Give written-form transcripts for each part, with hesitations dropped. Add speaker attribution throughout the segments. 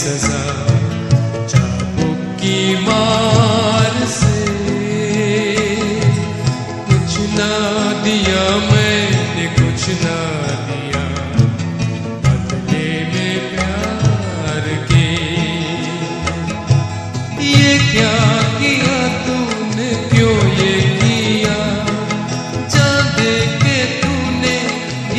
Speaker 1: सजा चाबुक की मार से। कुछ ना दिया मैंने, कुछ ना दिया बदले में प्यार के। ये क्या किया तूने, क्यों ये किया, जान दे के तूने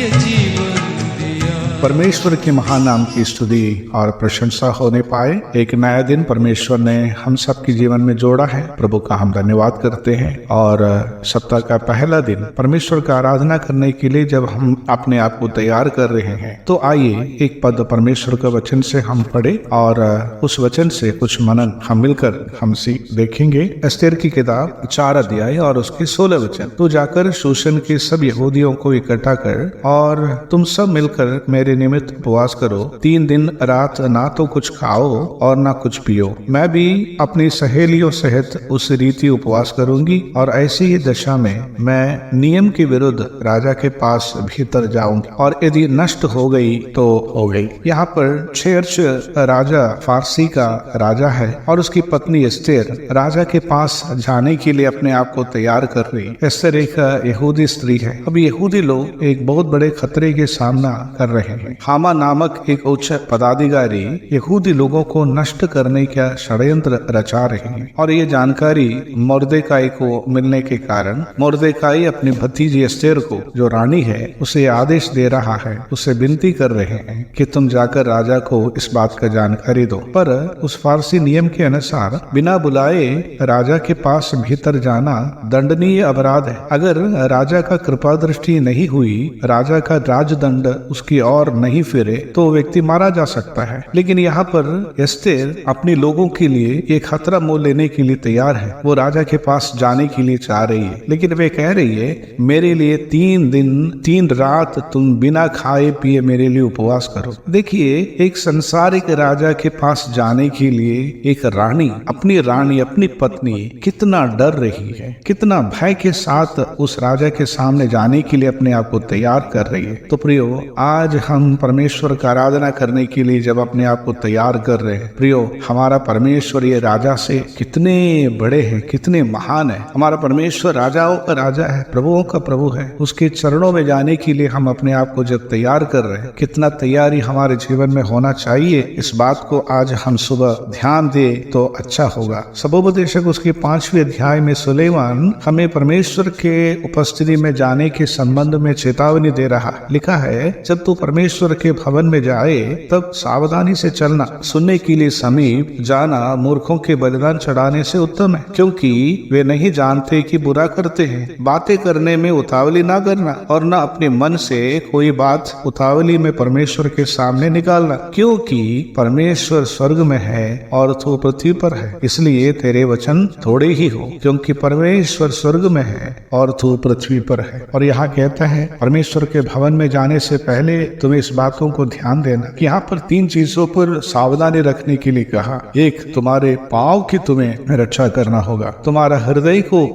Speaker 1: ये जीवन दिया।
Speaker 2: परमेश्वर के महान नाम की स्तुति और प्रशंसा होने पाए। एक नया दिन परमेश्वर ने हम सब के जीवन में जोड़ा है, प्रभु का हम धन्यवाद करते हैं। और सप्ताह का पहला दिन परमेश्वर का आराधना करने के लिए जब हम अपने आप को तैयार कर रहे हैं, तो आइए एक पद परमेश्वर का वचन से हम पढ़े और उस वचन से कुछ मनन हम मिलकर हम देखेंगे। एस्तेर की किताब 4 अध्याय और उसके 16 वचन। तू जाकर शूशन के सब यहूदियों को इकट्ठा कर और तुम सब मिलकर मेरे निमित्त उपवास करो। 3 दिन रात ना तो कुछ खाओ और ना कुछ पियो। मैं भी अपनी सहेलियों सहित उस रीति उपवास करूंगी और ऐसी ही दशा में मैं नियम के विरुद्ध राजा के पास भीतर जाऊंगी, और यदि नष्ट हो गई तो हो गई। यहाँ पर शेर्श राजा फारसी का राजा है और उसकी पत्नी एस्तेर राजा के पास जाने के लिए अपने आप को तैयार कर रही। एस्तेर एक यहूदी स्त्री है। अब यहूदी लोग एक बहुत बड़े खतरे के सामना कर रहे हैं। हामा नामक एक उच्च पदाधिकारी यहूदी लोगों को नष्ट करने का षड्यंत्र रचा रहे हैं, और ये जानकारी मोर्देकाई को मिलने के कारण मोर्देकाई अपनी भतीजी एस्तेर को, जो रानी है, उसे आदेश दे रहा है, उसे विनती कर रहे हैं कि तुम जाकर राजा को इस बात का जानकारी दो। पर उस फारसी नियम के अनुसार बिना बुलाए राजा के पास भीतर जाना दंडनीय अपराध है। अगर राजा का कृपा दृष्टि नहीं हुई, राजा का राजदंड उसकी ओर नहीं फिरे, तो व्यक्ति मारा जा सकता है। लेकिन यहाँ पर एस्तेर अपने लोगों के लिए एक खतरा मोल लेने के लिए तैयार है। वो राजा के पास जाने के लिए चाह रही है, लेकिन वे कह रही है मेरे लिए 3 दिन 3 रात तुम बिना खाए पिए मेरे लिए उपवास करो। देखिए, एक संसारिक राजा के पास जाने के लिए एक रानी अपनी पत्नी कितना डर रही है, कितना भय के साथ उस राजा के सामने जाने के लिए अपने आप को तैयार कर रही है। तो प्रियो, आज हम परमेश्वर का आराधना करने के लिए जब अपने आप को तैयार कर रहे हैं, प्रियो, हमारा परमेश्वर ये राजा से कितने बड़े हैं, कितने महान है। हमारा परमेश्वर राजाओं का राजा है, प्रभुओं का प्रभु है। उसके चरणों में जाने के लिए हम अपने आप को जब तैयार कर रहे हैं, कितना तैयारी हमारे जीवन में होना चाहिए, इस बात को आज हम सुबह ध्यान दे तो अच्छा होगा। सबोपदेशक उसके 5वें अध्याय में सुलेमान हमें परमेश्वर के उपस्थिति में जाने के संबंध में चेतावनी दे रहा। लिखा है, जब तू परमेश्वर के भवन में जाए तब सावधानी से चलना, सुनने के लिए समीप जाना मूर्खों के बलिदान चढ़ाने से उत्तम है, क्योंकि वे नहीं जानते कि बुरा करते हैं। बातें करने में उतावली ना करना और न अपने मन से कोई बात उतावली में परमेश्वर के सामने निकालना, क्योंकि परमेश्वर स्वर्ग में है और तू पृथ्वी पर है, इसलिए तेरे वचन थोड़े ही हो, क्योंकि परमेश्वर स्वर्ग में है और तू पृथ्वी पर है। और यहाँ कहता है, परमेश्वर के भवन में जाने से पहले तुम्हें इस बातों को ध्यान देना कि यहाँ पर 3 चीजों पर सावधानी रखने के लिए कहा। एक, तुम्हारे पाँव की तुम्हें रक्षा करना होगा, तुम्हारा हृदय को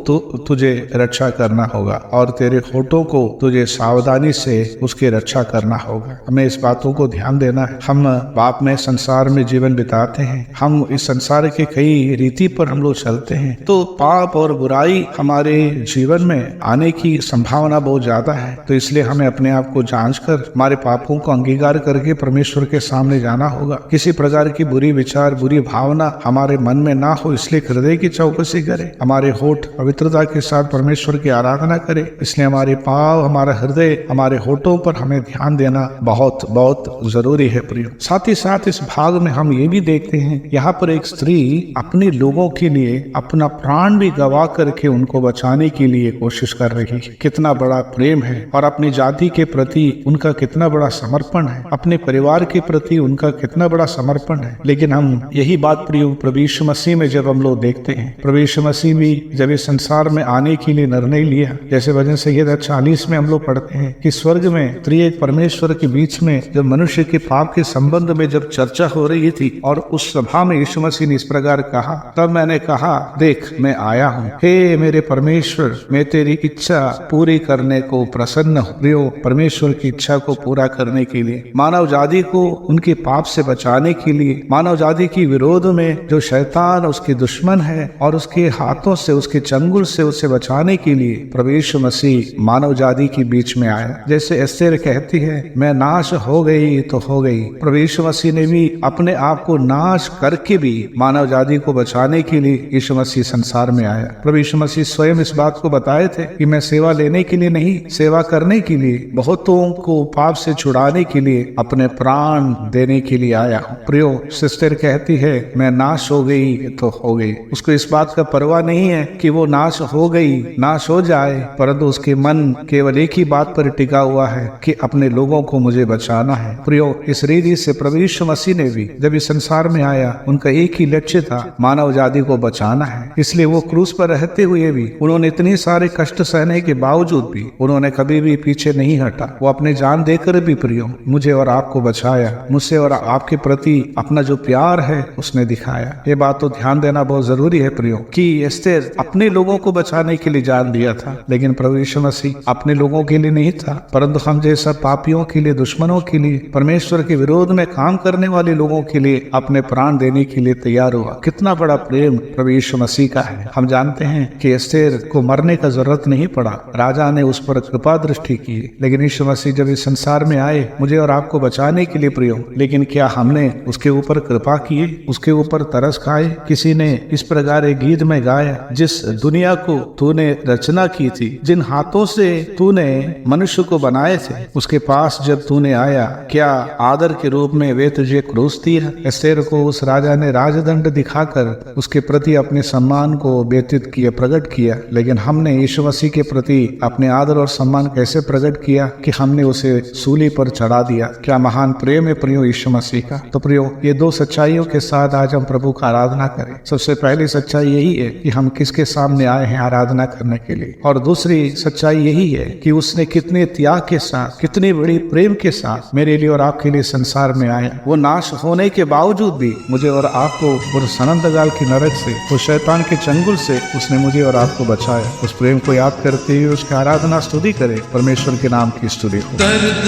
Speaker 2: तुझे रक्षा करना होगा, और तेरे होठों को तुझे सावधानी से उसकी रक्षा करना होगा। हमें इस बातों को ध्यान देना है। हम पाप में संसार में जीवन बिताते हैं, हम इस संसार के कई रीति पर हम लोग चलते हैं, तो पाप और बुराई हमारे जीवन में आने की संभावना बहुत ज्यादा है। तो इसलिए हमें अपने आप को जांच कर हमारे पापों को अंगीकार करके परमेश्वर के सामने जाना होगा। किसी प्रकार की बुरी विचार, बुरी भावना हमारे मन में ना हो, इसलिए हृदय की चौकसी करे। हमारे होठ पवित्रता के साथ परमेश्वर की आराधना करे, इसलिए हमारे पाँव, हमारा हृदय, हमारे होठों पर हमें ध्यान देना बहुत बहुत जरूरी है। प्रिय, साथ ही साथ इस भाग में हम ये भी देखते हैं, यहाँ पर एक स्त्री अपने लोगों के लिए अपना प्राण भी गवा करके उनको बचाने के लिए कोशिश कर रही है। कितना बड़ा प्रेम है, और अपनी जाति के प्रति उनका कितना बड़ा समर्पण है, अपने परिवार के प्रति उनका कितना बड़ा समर्पण है। लेकिन हम यही बात प्रिय प्रभु यीशु मसीह में जब हम लोग देखते हैं, प्रभु यीशु मसीह भी जब इस संसार में आने के लिए निर्णय लिया, जैसे वचन संहिता 40 में हम लोग पढ़ते हैं कि स्वर्ग में त्रिएक परमेश्वर के बीच में जब मनुष्य के पाप के संबंध में जब चर्चा हो रही थी, और उस सभा में यीशु मसीह ने इस प्रकार कहा, तब मैंने कहा, देख मैं आया हूँ, हे मेरे परमेश्वर, मैं तेरी इच्छा पूरी करने को प्रसन्न हूँ। प्रियो, परमेश्वर की इच्छा को पूरा करने के लिए, मानव जाति को उनके पाप से बचाने के लिए, मानव जाति के विरोध में जो शैतान उसके दुश्मन है और उसके हाथों से, उसके चंगुल से उसे बचाने के लिए प्रभु यीशु मसीह मानव जाति के बीच में आया। जैसे एस्तेर कहती है, मैं नाश हो गई तो हो गई, प्रभु यीशु मसीह ने भी अपने आप को नाश करके भी मानव जाति को बचाने के लिए यीशु मसीह संसार में आया। प्रभु यीशु मसीह स्वयं इस बात को बताए थे कि मैं सेवा लेने के लिए नहीं, सेवा करने के लिए, बहुतों को पाप से छुड़ाने के लिए, अपने प्राण देने के लिए आया हूँ। प्रियो, सिस्टर कहती है मैं नाश हो गई तो हो गई। उसको इस बात का परवाह नहीं है कि वो नाश हो गई, नाश हो जाए, परंतु उसके मन केवल एक ही बात पर टिका हुआ है कि अपने लोगों को मुझे बचाना है। प्रियो, इस रीति से प्रभु यीशु मसीह ने भी जब इस संसार में आया, उनका एक ही लक्ष्य था, मानव जाति को बचाना है। इसलिए वो क्रूस पर रहते हुए भी, उन्होंने इतने सारे कष्ट सहने के बावजूद भी उन्होंने कभी भी पीछे नहीं हटा। वो अपने जान देकर भी प्रियो मुझे और आपको बचाया, मुझसे और आपके प्रति अपना जो प्यार है उसने दिखाया। ये बात तो ध्यान देना बहुत जरूरी है प्रियो कि एस्तेर अपने लोगों को बचाने के लिए जान दिया था, लेकिन प्रभु यीशु मसीह अपने लोगों के लिए नहीं था, परंतु हम जैसा पापियों के लिए, दुश्मनों के लिए, परमेश्वर के विरोध में काम करने वाले लोगों के लिए अपने प्राण देने के लिए तैयार हुआ। कितना बड़ा प्रेम प्रभु यीशु मसीह का है। हम जानते हैं कि एस्तेर को मरने का जरूरत नहीं पड़ा, राजा ने उस पर कृपा दृष्टि की, लेकिन यीशु मसीह जब इस संसार में आए मुझे और आपको बचाने के लिए प्रियो, लेकिन क्या हमने उसके ऊपर कृपा किए, उसके ऊपर तरस खाए? किसी ने इस प्रकार एक गीत में गाया, जिस दुनिया को तूने रचना की थी, जिन हाथों से तूने मनुष्य को बनाए थे, उसके पास जब तूने आया, क्या आदर के रूप में वे तुझे क्रूस दिया? एस्तेर को उस राजा ने राजदंड दिखाकर उसके प्रति अपने सम्मान को व्यतीत किया, प्रकट किया, लेकिन हमने यीशु मसीह के प्रति अपने आदर और सम्मान कैसे प्रकट किया कि हमने उसे सूली पर चढ़ा दिया। क्या महान प्रेम है प्रियो यीशु मसीह का। तो प्रियो, ये दो सच्चाइयों के साथ आज हम प्रभु का आराधना करें। सबसे पहली सच्चाई यही है कि हम किसके सामने आए हैं आराधना करने के लिए, और दूसरी सच्चाई यही है कि उसने कितने त्याग के साथ, कितनी बड़ी प्रेम के साथ मेरे लिए और आपके लिए संसार में आया। वो नाश होने के बावजूद भी मुझे और आपको उस अनंतकाल की नरक से, उस शैतान के चंगुल से उसने मुझे और आपको बचाया। उस प्रेम को याद करते हुए उसकी आराधना स्तुति करें। परमेश्वर के नाम की स्तुति हो।
Speaker 1: दर्द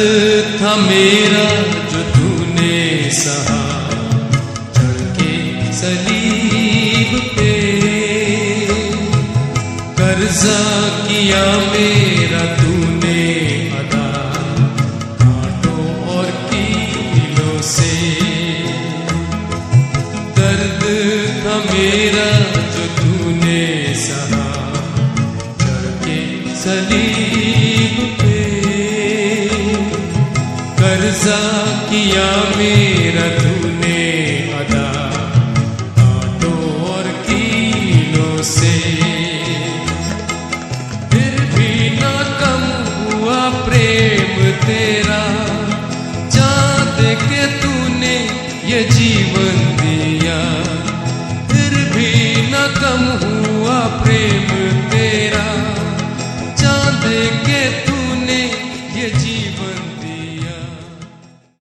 Speaker 1: था मेरा जो तूने सहा, चढ़ के सलीब पे, कर्जा किया मेरा तूने अदा, कांटों और कीलों से। दर्द था मेरा जो तूने सहा, चढ़ के सलीब पे, कर्जा किया मेरा तूने